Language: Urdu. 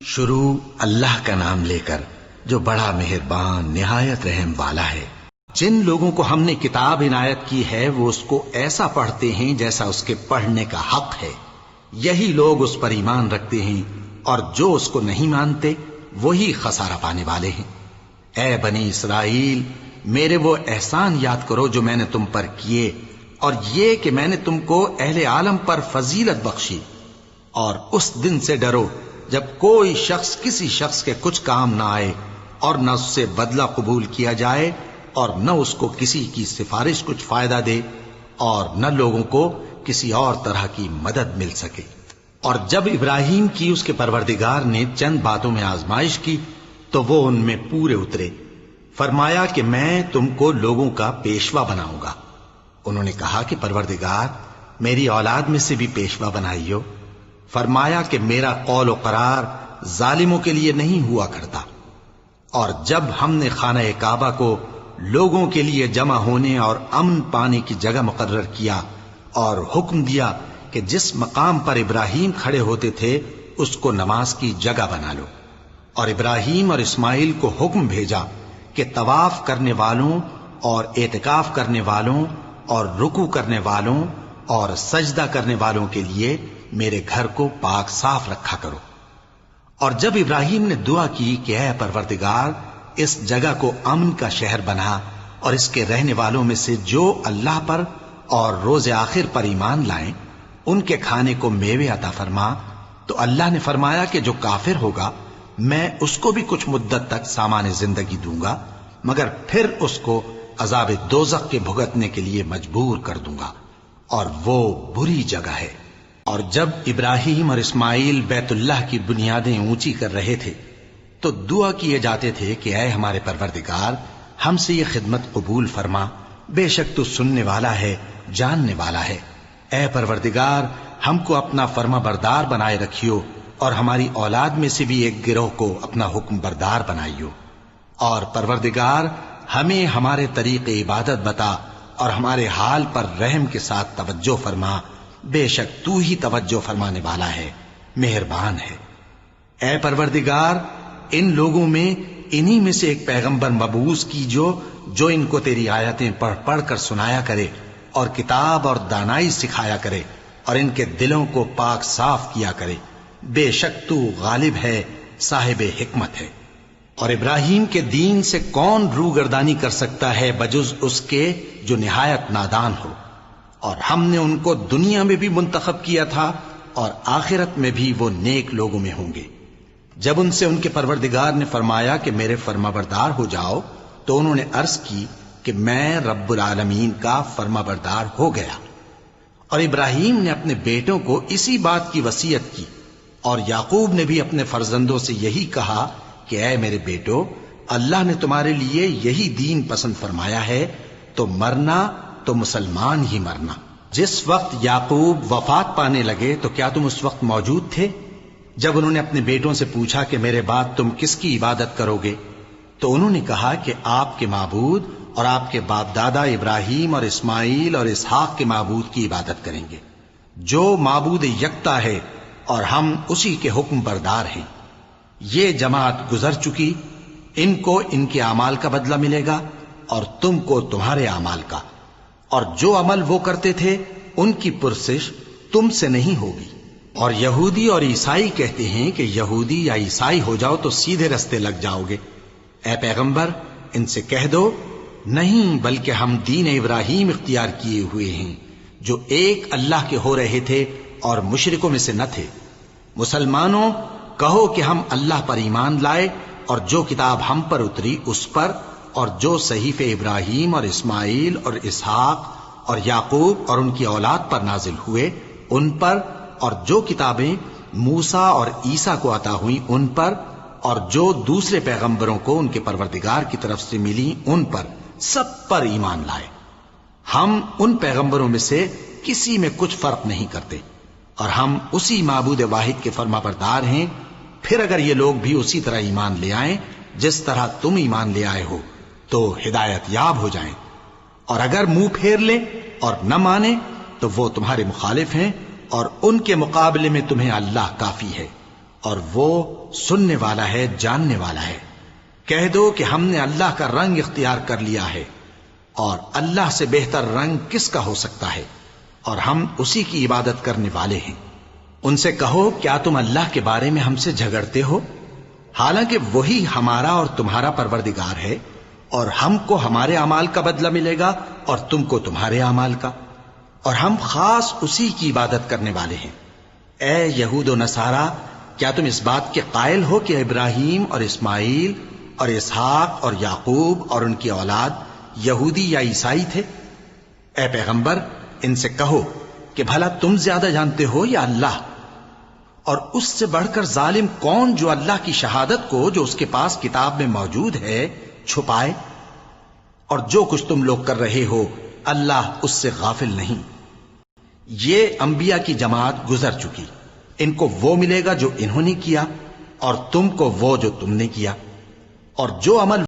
شروع اللہ کا نام لے کر جو بڑا مہربان نہایت رحم والا ہے۔ جن لوگوں کو ہم نے کتاب عنایت کی ہے وہ اس کو ایسا پڑھتے ہیں جیسا اس کے پڑھنے کا حق ہے، یہی لوگ اس پر ایمان رکھتے ہیں، اور جو اس کو نہیں مانتے وہی خسارہ پانے والے ہیں۔ اے بنی اسرائیل، میرے وہ احسان یاد کرو جو میں نے تم پر کیے، اور یہ کہ میں نے تم کو اہل عالم پر فضیلت بخشی، اور اس دن سے ڈرو جب کوئی شخص کسی شخص کے کچھ کام نہ آئے، اور نہ اس سے بدلہ قبول کیا جائے، اور نہ اس کو کسی کی سفارش کچھ فائدہ دے، اور نہ لوگوں کو کسی اور طرح کی مدد مل سکے۔ اور جب ابراہیم کی اس کے پروردگار نے چند باتوں میں آزمائش کی تو وہ ان میں پورے اترے۔ فرمایا کہ میں تم کو لوگوں کا پیشوا بناؤں گا۔ انہوں نے کہا کہ پروردگار، میری اولاد میں سے بھی پیشوا بنائیو۔ فرمایا کہ میرا قول و قرار ظالموں کے لیے نہیں ہوا کرتا۔ اور جب ہم نے خانہ کعبہ کو لوگوں کے لیے جمع ہونے اور امن پانے کی جگہ مقرر کیا، اور حکم دیا کہ جس مقام پر ابراہیم کھڑے ہوتے تھے اس کو نماز کی جگہ بنا لو، اور ابراہیم اور اسماعیل کو حکم بھیجا کہ طواف کرنے والوں اور اعتکاف کرنے والوں اور رکوع کرنے والوں اور سجدہ کرنے والوں کے لیے میرے گھر کو پاک صاف رکھا کرو۔ اور جب ابراہیم نے دعا کی کہ اے پروردگار، اس جگہ کو امن کا شہر بنا، اور اس کے رہنے والوں میں سے جو اللہ پر اور روز آخر پر ایمان لائیں ان کے کھانے کو میوے عطا فرما، تو اللہ نے فرمایا کہ جو کافر ہوگا میں اس کو بھی کچھ مدت تک سامان زندگی دوں گا، مگر پھر اس کو عذاب دوزخ کے بھگتنے کے لیے مجبور کر دوں گا، اور وہ بری جگہ ہے۔ اور جب ابراہیم اور اسماعیل بیت اللہ کی بنیادیں اونچی کر رہے تھے تو دعا کیے جاتے تھے کہ اے ہمارے پروردگار، ہم سے یہ خدمت قبول فرما، بے شک تو سننے والا ہے، جاننے والا ہے۔ اے پروردگار، ہم کو اپنا فرما بردار بنائے رکھیو، اور ہماری اولاد میں سے بھی ایک گروہ کو اپنا حکم بردار بنائیو۔ اور پروردگار، ہمیں ہمارے طریق عبادت بتا، اور ہمارے حال پر رحم کے ساتھ توجہ فرما، بے شک تو ہی توجہ فرمانے والا ہے، مہربان ہے۔ اے پروردگار، ان لوگوں میں انہی میں سے ایک پیغمبر مبعوث کیجو جو ان کو تیری آیتیں پڑھ پڑھ کر سنایا کرے، اور کتاب اور دانائی سکھایا کرے، اور ان کے دلوں کو پاک صاف کیا کرے، بے شک تو غالب ہے، صاحب حکمت ہے۔ اور ابراہیم کے دین سے کون روگردانی کر سکتا ہے بجز اس کے جو نہایت نادان ہو؟ اور ہم نے ان کو دنیا میں بھی منتخب کیا تھا، اور آخرت میں بھی وہ نیک لوگوں میں ہوں گے۔ جب ان سے ان کے پروردگار نے فرمایا کہ میرے فرما بردار ہو جاؤ، تو انہوں نے عرض کی کہ میں رب العالمین کا فرما بردار ہو گیا۔ اور ابراہیم نے اپنے بیٹوں کو اسی بات کی وصیت کی، اور یعقوب نے بھی اپنے فرزندوں سے یہی کہا کہ اے میرے بیٹو، اللہ نے تمہارے لیے یہی دین پسند فرمایا ہے، تو مرنا تو مسلمان ہی مرنا۔ جس وقت یعقوب وفات پانے لگے تو کیا تم اس وقت موجود تھے؟ جب انہوں نے اپنے بیٹوں سے پوچھا کہ میرے بعد تم کس کی عبادت کرو گے، تو انہوں نے کہا کہ آپ کے معبود اور آپ کے باپ دادا ابراہیم اور اسماعیل اور اسحاق کے معبود کی عبادت کریں گے، جو معبود یکتا ہے، اور ہم اسی کے حکم بردار ہیں۔ یہ جماعت گزر چکی، ان کو ان کے اعمال کا بدلہ ملے گا، اور تم کو تمہارے اعمال کا، اور جو عمل وہ کرتے تھے ان کی پرسش تم سے نہیں ہوگی۔ اور یہودی اور عیسائی کہتے ہیں کہ یہودی یا عیسائی ہو جاؤ تو سیدھے رستے لگ جاؤ گے۔ اے پیغمبر، ان سے کہہ دو نہیں، بلکہ ہم دین ابراہیم اختیار کیے ہوئے ہیں، جو ایک اللہ کے ہو رہے تھے اور مشرکوں میں سے نہ تھے۔ مسلمانوں، کہو کہ ہم اللہ پر ایمان لائے، اور جو کتاب ہم پر اتری اس پر، اور جو صحیفے ابراہیم اور اسماعیل اور اسحاق اور یعقوب اور ان کی اولاد پر نازل ہوئے ان پر، اور جو کتابیں موسیٰ اور عیسیٰ کو عطا ہوئیں ان پر، اور جو دوسرے پیغمبروں کو ان کے پروردگار کی طرف سے ملی ان پر، سب پر ایمان لائے۔ ہم ان پیغمبروں میں سے کسی میں کچھ فرق نہیں کرتے، اور ہم اسی معبود واحد کے فرما بردار ہیں۔ پھر اگر یہ لوگ بھی اسی طرح ایمان لے آئیں جس طرح تم ایمان لے آئے ہو تو ہدایت یاب ہو جائیں، اور اگر منہ پھیر لیں اور نہ مانیں تو وہ تمہارے مخالف ہیں، اور ان کے مقابلے میں تمہیں اللہ کافی ہے۔ اور وہ سننے والا ہے، جاننے والا ہے۔ کہہ دو کہ ہم نے اللہ کا رنگ اختیار کر لیا ہے، اور اللہ سے بہتر رنگ کس کا ہو سکتا ہے، اور ہم اسی کی عبادت کرنے والے ہیں۔ ان سے کہو کیا تم اللہ کے بارے میں ہم سے جھگڑتے ہو، حالانکہ وہی ہمارا اور تمہارا پروردگار ہے، اور ہم کو ہمارے اعمال کا بدلہ ملے گا اور تم کو تمہارے اعمال کا، اور ہم خاص اسی کی عبادت کرنے والے ہیں۔ اے یہود و نصارا، کیا تم اس بات کے قائل ہو کہ ابراہیم اور اسماعیل اور اسحاق اور یعقوب اور ان کی اولاد یہودی یا عیسائی تھے؟ اے پیغمبر، ان سے کہو کہ بھلا تم زیادہ جانتے ہو یا اللہ؟ اور اس سے بڑھ کر ظالم کون جو اللہ کی شہادت کو جو اس کے پاس کتاب میں موجود ہے چھپائے؟ اور جو کچھ تم لوگ کر رہے ہو اللہ اس سے غافل نہیں۔ یہ انبیاء کی جماعت گزر چکی، ان کو وہ ملے گا جو انہوں نے کیا، اور تم کو وہ جو تم نے کیا، اور جو عمل